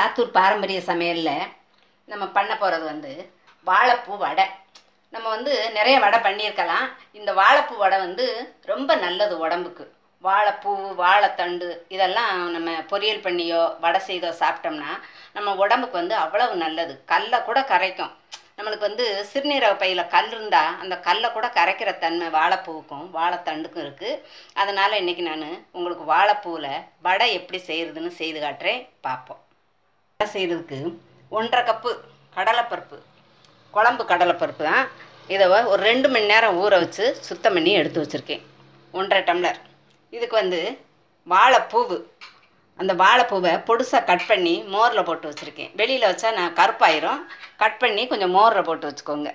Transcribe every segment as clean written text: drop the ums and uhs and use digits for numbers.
சாத்தூர் பாரம்பரிய சமையலில் நம்ம பண்ண போகிறது வந்து வாழைப்பூ வடை. நம்ம வந்து நிறைய வடை பண்ணியிருக்கலாம். இந்த வாழைப்பூ வடை வந்து ரொம்ப நல்லது உடம்புக்கு. வாழைப்பூ, வாழைத்தண்டு இதெல்லாம் நம்ம பொரியல் பண்ணியோ வடை செய்தோ சாப்பிட்டோம்னா நம்ம உடம்புக்கு வந்து அவ்வளவு நல்லது. கல்லை கூட கரைக்கும். நம்மளுக்கு வந்து சிறுநீரக பையில் கல் இருந்தால் அந்த கல்லை கூட கரைக்கிற தன்மை வாழைப்பூவுக்கும் வாழைத்தண்டுக்கும் இருக்குது. அதனால் இன்றைக்கி நான் உங்களுக்கு வாழைப்பூவில் வடை எப்படி செய்கிறதுன்னு செய்து காட்டுறேன், பார்ப்போம். வடை செய்கிறதுக்கு 1½ கப்பு கடலைப்பருப்பு, குழம்பு கடலைப்பருப்பு தான். இதை ஒரு 2 மணி நேரம் ஊற வச்சு சுத்தம் பண்ணி எடுத்து வச்சுருக்கேன். 1½ டம்ளர். இதுக்கு வந்து வாழைப்பூவு, அந்த வாழைப்பூவை பொடுசாக கட் பண்ணி மோரில் போட்டு வச்சுருக்கேன். வெளியில் வச்சா நான் கருப்பாயிரும். கட் பண்ணி கொஞ்சம் மோரில் போட்டு வச்சுக்கோங்க.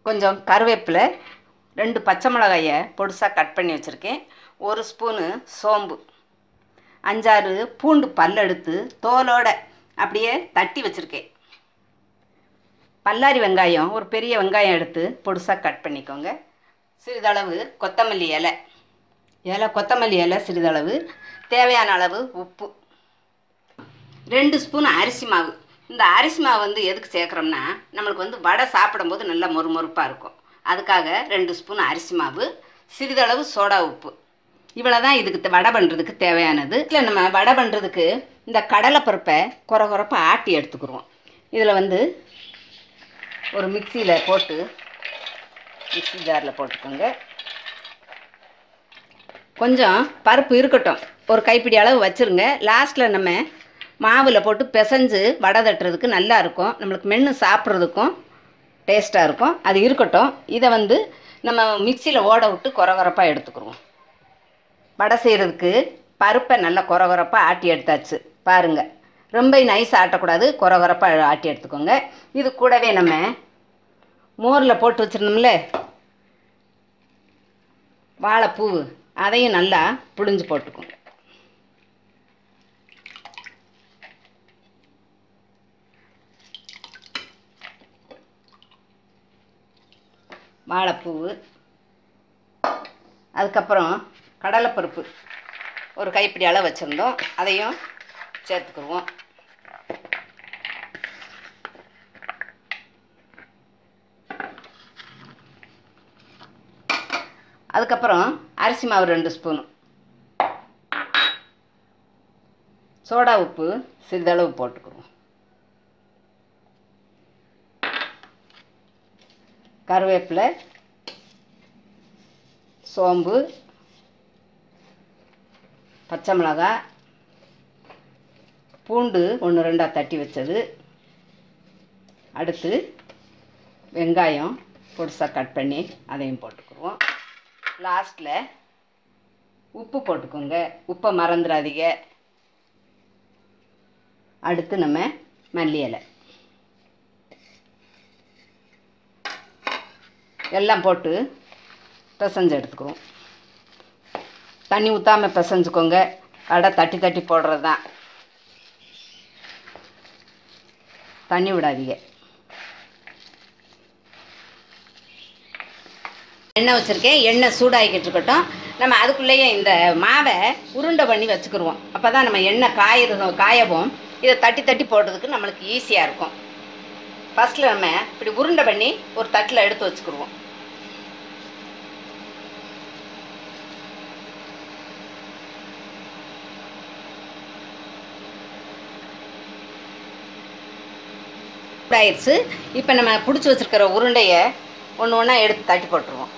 கொஞ்சம் கருவேப்பிலை, 2 பச்சை மிளகாயை பொடுசாக கட் பண்ணி வச்சுருக்கேன். 1 ஸ்பூனு சோம்பு, 5-6 பூண்டு பல் எடுத்து தோலோடு அப்படியே தட்டி வச்சுருக்கேன். பல்லாரி வெங்காயம், ஒரு பெரிய வெங்காயம் எடுத்து பொடுசாக கட் பண்ணிக்கோங்க. சிறிதளவு கொத்தமல்லி இலை, கொத்தமல்லி இலை சிறிதளவு, தேவையான அளவு உப்பு, 2 ஸ்பூன் அரிசி மாவு. இந்த அரிசி மாவு வந்து எதுக்கு சேர்க்குறோம்னா நம்மளுக்கு வந்து வடை சாப்பிடும்போது நல்லா மொறுமொறுப்பாக இருக்கும். அதுக்காக 2 ஸ்பூன் அரிசி மாவு, சிறிதளவு சோடா உப்பு. இவ்வளோ தான் இதுக்கு வடை பண்ணுறதுக்கு தேவையானது. இல்லை, நம்ம வடை பண்ணுறதுக்கு இந்த கடலைப்பருப்பை குறப்பாக ஆட்டி எடுத்துக்கிடுவோம். இதில் வந்து ஒரு மிக்சியில் போட்டு மிக்சி ஜாரில் போட்டுக்கோங்க. கொஞ்சம் பருப்பு இருக்கட்டும், ஒரு கைப்பிடி அளவு வச்சுருங்க. லாஸ்ட்டில் நம்ம மாவில் போட்டு பிசைஞ்சு வடை தட்டுறதுக்கு நல்லா இருக்கும். நம்மளுக்கு மென்று சாப்பிட்றதுக்கும் டேஸ்ட்டாக இருக்கும். அது இருக்கட்டும். இதை வந்து நம்ம மிக்சியில் ஓட விட்டு குறப்பாக எடுத்துக்கிடுவோம். வடை செய்கிறதுக்கு பருப்பை நல்லா குறப்பாக ஆட்டி எடுத்தாச்சு. பாருங்கள், ரொம்ப நைஸ் ஆட்டக்கூடாது, குறப்பாக ஆட்டி எடுத்துக்கோங்க. இது கூடவே நம்ம மோரில் போட்டு வச்சுருந்தோம்ல வாழைப்பூ, அதையும் நல்லா புழிஞ்சு போட்டுக்கோங்க. வாழைப்பூ, அதுக்கப்புறம் கடலைப்பருப்பு ஒரு கைப்பிடி அளவு வச்சுருந்தோம், அதையும் சேர்த்துக்குருவோம். அதுக்கப்புறம் அரிசி மாவு 2 ஸ்பூனு, சோடா உப்பு சிறிதளவு போட்டுக்குருவோம். கருவேப்பிலை, சோம்பு, பச்சை மிளகாய், பூண்டு 1-2 தட்டி வச்சது, அடுத்து வெங்காயம் பொடிசாக கட் பண்ணி அதையும் போட்டுக்குருவோம். லாஸ்ட்டில் உப்பு போட்டுக்கோங்க, உப்பை மறந்துடாதீங்க. அடுத்து நம்ம மல்லி இலை எல்லாம் போட்டு பிசைஞ்சு எடுத்துக்குவோம். தண்ணி ஊற்றாமல் பிசைஞ்சுக்கோங்க. வடை தட்டி தட்டி போடுறது தான், தண்ணி விடாதீங்க. எண்ணெய் வச்சுருக்கேன், எண்ணெய் சூடாகிக்கிட்டு இருக்கட்டும். நம்ம அதுக்குள்ளேயே இந்த மாவை உருண்டை பண்ணி வச்சுக்கிடுவோம். அப்போ தான் நம்ம எண்ணெய் காயவும் இதை தட்டி தட்டி போடுறதுக்கு நம்மளுக்கு ஈஸியாக இருக்கும். ஃபஸ்ட்டில் நம்ம இப்படி உருண்டை பண்ணி ஒரு தட்டில் எடுத்து வச்சுக்கிடுவோம். ஆயிடுச்சு. இப்போ நம்ம பிடிச்சி வச்சுருக்கிற உருண்டையை ஒன்று ஒன்றா எடுத்து தட்டி போட்டுருவோம்.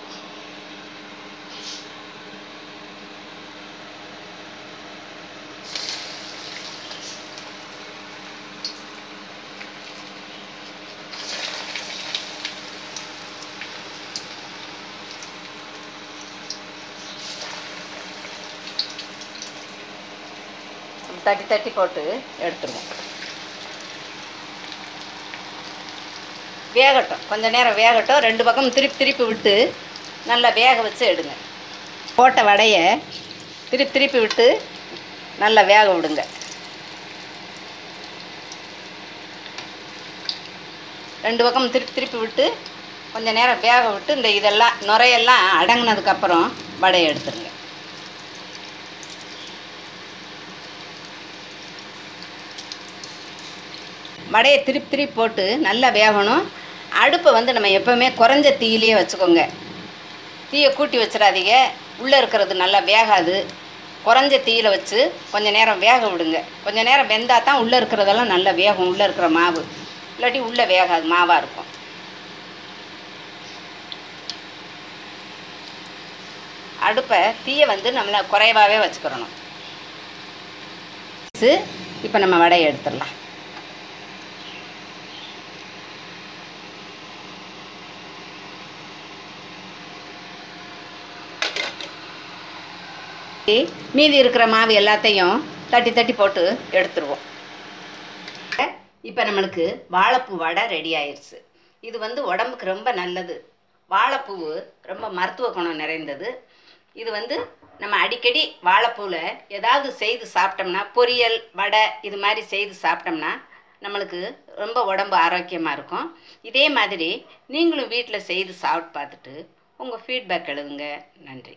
தட்டி தட்டி போட்டு எடுத்துருவோம். வேகட்டும், கொஞ்சம் நேரம் வேகட்டும். 2 பக்கம் திருப்பி விட்டு நல்லா வேக வச்சு எடுங்க. போட்ட வடையை திருப்பி விட்டு நல்லா வேக விடுங்க. 2 பக்கம் திருப்பி விட்டு கொஞ்சம் நேரம் வேக விட்டு இந்த இதெல்லாம் நுரையெல்லாம் அடங்கினதுக்கப்புறம் வடையை எடுத்துருங்க. வடையை திருப்பி திருப்பி போட்டு நல்லா வேகணும். அடுப்பை வந்து நம்ம எப்போவுமே குறைஞ்ச தீயிலே வச்சுக்கோங்க. தீயை கூட்டி வச்சிடாதீங்க, உள்ளே இருக்கிறது நல்லா வேகாது. குறைஞ்ச தீயில் வச்சு கொஞ்சம் நேரம் வேக விடுங்க. கொஞ்சம் நேரம் வெந்தால் தான் உள்ளே இருக்கிறதெல்லாம் நல்லா வேகும், உள்ளே இருக்கிற மாவு. இல்லாட்டி உள்ளே வேகாது, மாவாக இருக்கும். அடுப்பை தீயை வந்து நம்மளை குறைவாகவே வச்சுக்கிறணும். இப்போ நம்ம வடையை எடுத்துடலாம். மீதி இருக்கிற மாவு எல்லாத்தையும் தட்டி தட்டி போட்டு எடுத்துருவோம். இப்போ நம்மளுக்கு வாழைப்பூ வடை ரெடி ஆயிடுச்சு. இது வந்து உடம்புக்கு ரொம்ப நல்லது. வாழைப்பூ ரொம்ப மருத்துவ குணம் நிறைந்தது. இது வந்து நம்ம அடிக்கடி வாழைப்பூவில் ஏதாவது செய்து சாப்பிட்டோம்னா, பொரியல் வடை இது மாதிரி செய்து சாப்பிட்டோம்னா நம்மளுக்கு ரொம்ப உடம்பு ஆரோக்கியமாக இருக்கும். இதே மாதிரி நீங்களும் வீட்டில் செய்து சாப்பிட்டு பார்த்துட்டு உங்கள் ஃபீட்பேக் எழுதுங்க. நன்றி.